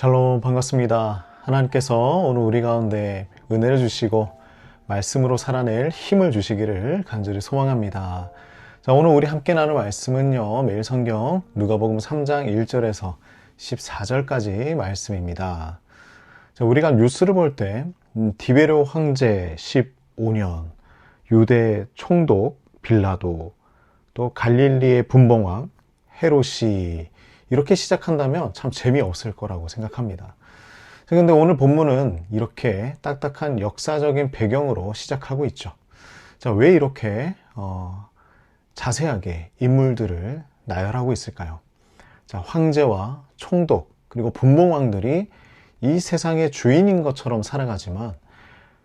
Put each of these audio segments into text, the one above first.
샬롬, 반갑습니다. 하나님께서 오늘 우리 가운데 은혜를 주시고 말씀으로 살아낼 힘을 주시기를 간절히 소망합니다. 자, 오늘 우리 함께 나눌 말씀은요, 매일 성경 누가복음 3장 1절에서 14절까지 말씀입니다. 자, 우리가 뉴스를 볼 때 디베르 황제 15년, 유대 총독 빌라도, 또 갈릴리의 분봉왕 헤롯이 이렇게 시작한다면 참 재미없을 거라고 생각합니다. 그런데 오늘 본문은 이렇게 딱딱한 역사적인 배경으로 시작하고 있죠. 자, 왜 이렇게 자세하게 인물들을 나열하고 있을까요? 자, 황제와 총독 그리고 분봉왕들이 이 세상의 주인인 것처럼 살아가지만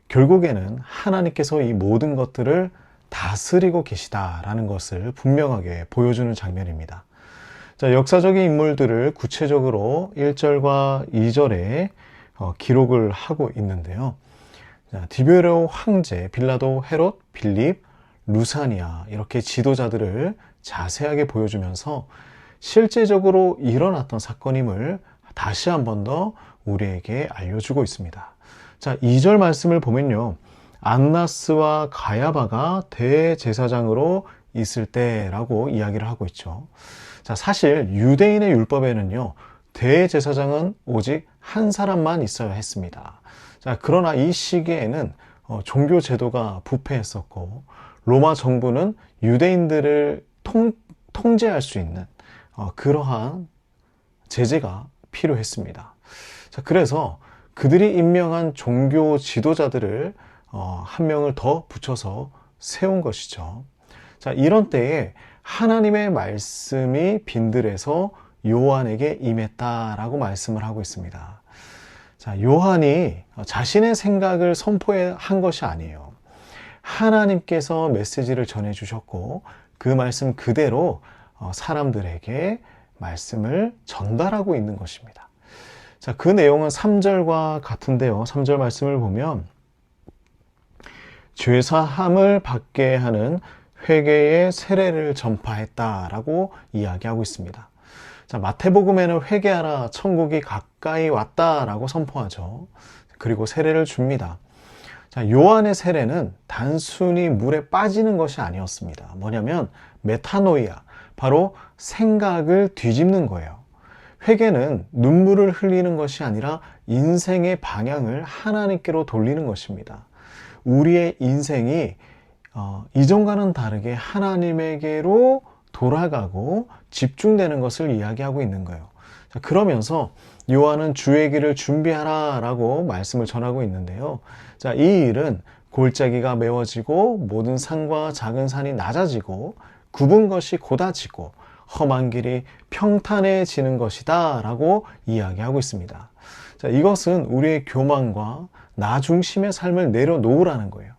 결국에는 하나님께서 이 모든 것들을 다스리고 계시다라는 것을 분명하게 보여주는 장면입니다. 자, 역사적인 인물들을 구체적으로 1절과 2절에 기록을 하고 있는데요. 자, 디베르 황제, 빌라도, 헤롯, 빌립, 루사니아 이렇게 지도자들을 자세하게 보여주면서 실제적으로 일어났던 사건임을 다시 한 번 더 우리에게 알려주고 있습니다. 자, 2절 말씀을 보면요. 안나스와 가야바가 대제사장으로 있을 때라고 이야기를 하고 있죠. 자, 사실 유대인의 율법에는요, 대제사장은 오직 한 사람만 있어야 했습니다. 자, 그러나 이 시기에는 종교 제도가 부패했었고 로마 정부는 유대인들을 통제할 수 있는 그러한 제재가 필요했습니다. 자, 그래서 그들이 임명한 종교 지도자들을 한 명을 더 붙여서 세운 것이죠. 자, 이런 때에 하나님의 말씀이 빈들에서 요한에게 임했다라고 말씀을 하고 있습니다. 자, 요한이 자신의 생각을 선포한 것이 아니에요. 하나님께서 메시지를 전해주셨고 그 말씀 그대로 사람들에게 말씀을 전달하고 있는 것입니다. 자, 그 내용은 3절과 같은데요. 3절 말씀을 보면 죄사함을 받게 하는 회개의 세례를 전파했다라고 이야기하고 있습니다. 자, 마태복음에는 회개하라, 천국이 가까이 왔다라고 선포하죠. 그리고 세례를 줍니다. 자, 요한의 세례는 단순히 물에 빠지는 것이 아니었습니다. 뭐냐면 메타노이아, 바로 생각을 뒤집는 거예요. 회개는 눈물을 흘리는 것이 아니라 인생의 방향을 하나님께로 돌리는 것입니다. 우리의 인생이 이전과는 다르게 하나님에게로 돌아가고 집중되는 것을 이야기하고 있는 거예요. 자, 그러면서 요한은 주의 길을 준비하라 라고 말씀을 전하고 있는데요. 자, 이 일은 골짜기가 메워지고 모든 산과 작은 산이 낮아지고 굽은 것이 곧아지고 험한 길이 평탄해지는 것이다 라고 이야기하고 있습니다. 자, 이것은 우리의 교만과 나 중심의 삶을 내려놓으라는 거예요.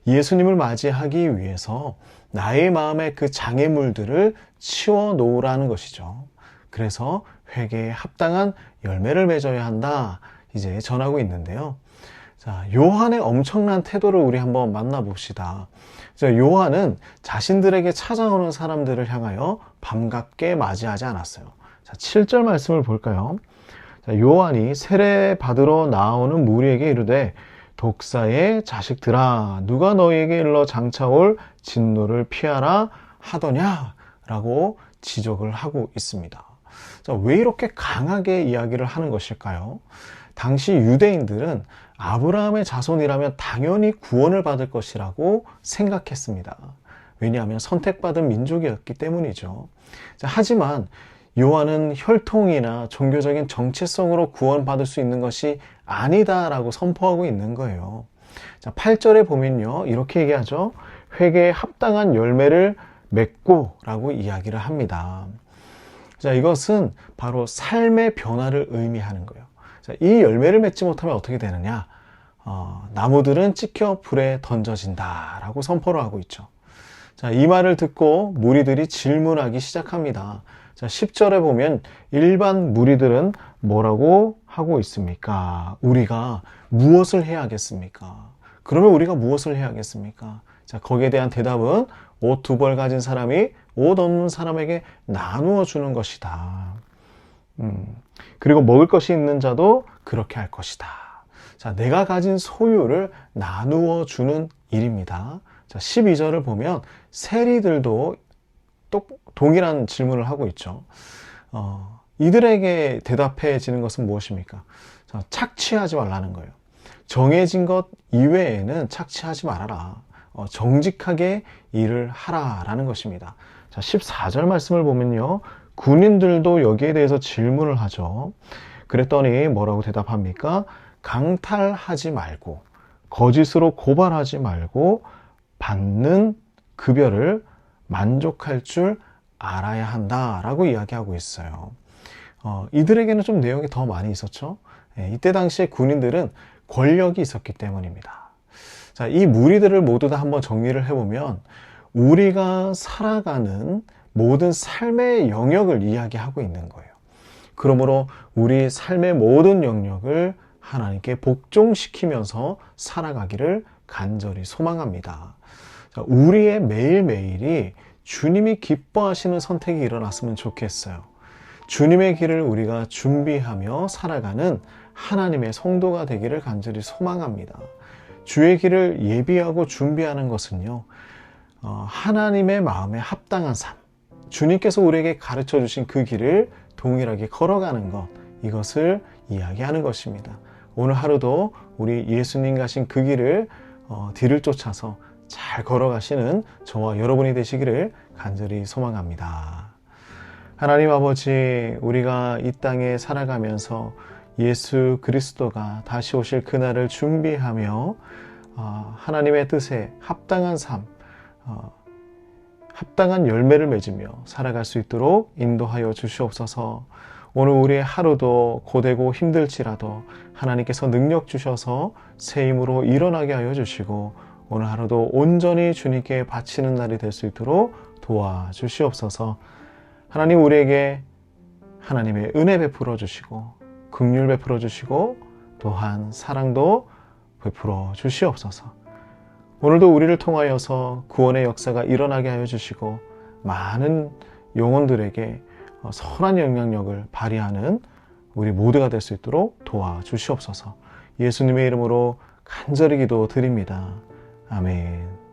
예수님을 맞이하기 위해서 나의 마음의 그 장애물들을 치워놓으라는 것이죠. 그래서 회개에 합당한 열매를 맺어야 한다 이제 전하고 있는데요. 자, 요한의 엄청난 태도를 우리 한번 만나봅시다. 자, 요한은 자신들에게 찾아오는 사람들을 향하여 반갑게 맞이하지 않았어요. 자, 7절 말씀을 볼까요? 자, 요한이 세례 받으러 나오는 무리에게 이르되 독사의 자식들아, 누가 너희에게 일러 장차올 진노를 피하라 하더냐? 라고 지적을 하고 있습니다. 자, 왜 이렇게 강하게 이야기를 하는 것일까요? 당시 유대인들은 아브라함의 자손이라면 당연히 구원을 받을 것이라고 생각했습니다. 왜냐하면 선택받은 민족이었기 때문이죠. 자, 하지만 요한은 혈통이나 종교적인 정체성으로 구원받을 수 있는 것이 아니다라고 선포하고 있는 거예요. 자, 8절에 보면요, 이렇게 얘기하죠. 회개에 합당한 열매를 맺고 라고 이야기를 합니다. 자, 이것은 바로 삶의 변화를 의미하는 거예요. 자, 이 열매를 맺지 못하면 어떻게 되느냐? 나무들은 찍혀 불에 던져진다 라고 선포를 하고 있죠. 자, 이 말을 듣고 무리들이 질문하기 시작합니다. 자, 10절에 보면 일반 무리들은 뭐라고 하고 있습니까? 우리가 무엇을 해야겠습니까? 그러면 우리가 무엇을 해야겠습니까? 자, 거기에 대한 대답은 옷 2벌 가진 사람이 옷 없는 사람에게 나누어 주는 것이다. 그리고 먹을 것이 있는 자도 그렇게 할 것이다. 자, 내가 가진 소유를 나누어 주는 일입니다. 자, 12절을 보면 세리들도 동일한 질문을 하고 있죠. 이들에게 대답해지는 것은 무엇입니까? 자, 착취하지 말라는 거예요. 정해진 것 이외에는 착취하지 말아라. 정직하게 일을 하라라는 것입니다. 자, 14절 말씀을 보면요. 군인들도 여기에 대해서 질문을 하죠. 그랬더니 뭐라고 대답합니까? 강탈하지 말고, 거짓으로 고발하지 말고, 받는 급여를 만족할 줄 알아야 한다라고 이야기하고 있어요. 이들에게는 좀 내용이 더 많이 있었죠. 이때 당시에 군인들은 권력이 있었기 때문입니다. 자, 이 무리들을 모두 다 한번 정리를 해보면 우리가 살아가는 모든 삶의 영역을 이야기하고 있는 거예요. 그러므로 우리 삶의 모든 영역을 하나님께 복종시키면서 살아가기를 간절히 소망합니다. 자, 우리의 매일매일이 주님이 기뻐하시는 선택이 일어났으면 좋겠어요. 주님의 길을 우리가 준비하며 살아가는 하나님의 성도가 되기를 간절히 소망합니다. 주의 길을 예비하고 준비하는 것은요, 하나님의 마음에 합당한 삶, 주님께서 우리에게 가르쳐 주신 그 길을 동일하게 걸어가는 것, 이것을 이야기하는 것입니다. 오늘 하루도 우리 예수님 가신 그 길을 뒤를 쫓아서 잘 걸어가시는 저와 여러분이 되시기를 간절히 소망합니다. 하나님 아버지, 우리가 이 땅에 살아가면서 예수 그리스도가 다시 오실 그날을 준비하며 하나님의 뜻에 합당한 삶, 합당한 열매를 맺으며 살아갈 수 있도록 인도하여 주시옵소서. 오늘 우리의 하루도 고되고 힘들지라도 하나님께서 능력 주셔서 새 힘으로 일어나게 하여 주시고 오늘 하루도 온전히 주님께 바치는 날이 될 수 있도록 도와주시옵소서. 하나님, 우리에게 하나님의 은혜 베풀어 주시고 긍휼 베풀어 주시고 또한 사랑도 베풀어 주시옵소서. 오늘도 우리를 통하여서 구원의 역사가 일어나게 하여 주시고 많은 영혼들에게 선한 영향력을 발휘하는 우리 모두가 될 수 있도록 도와주시옵소서. 예수님의 이름으로 간절히 기도드립니다. 아멘.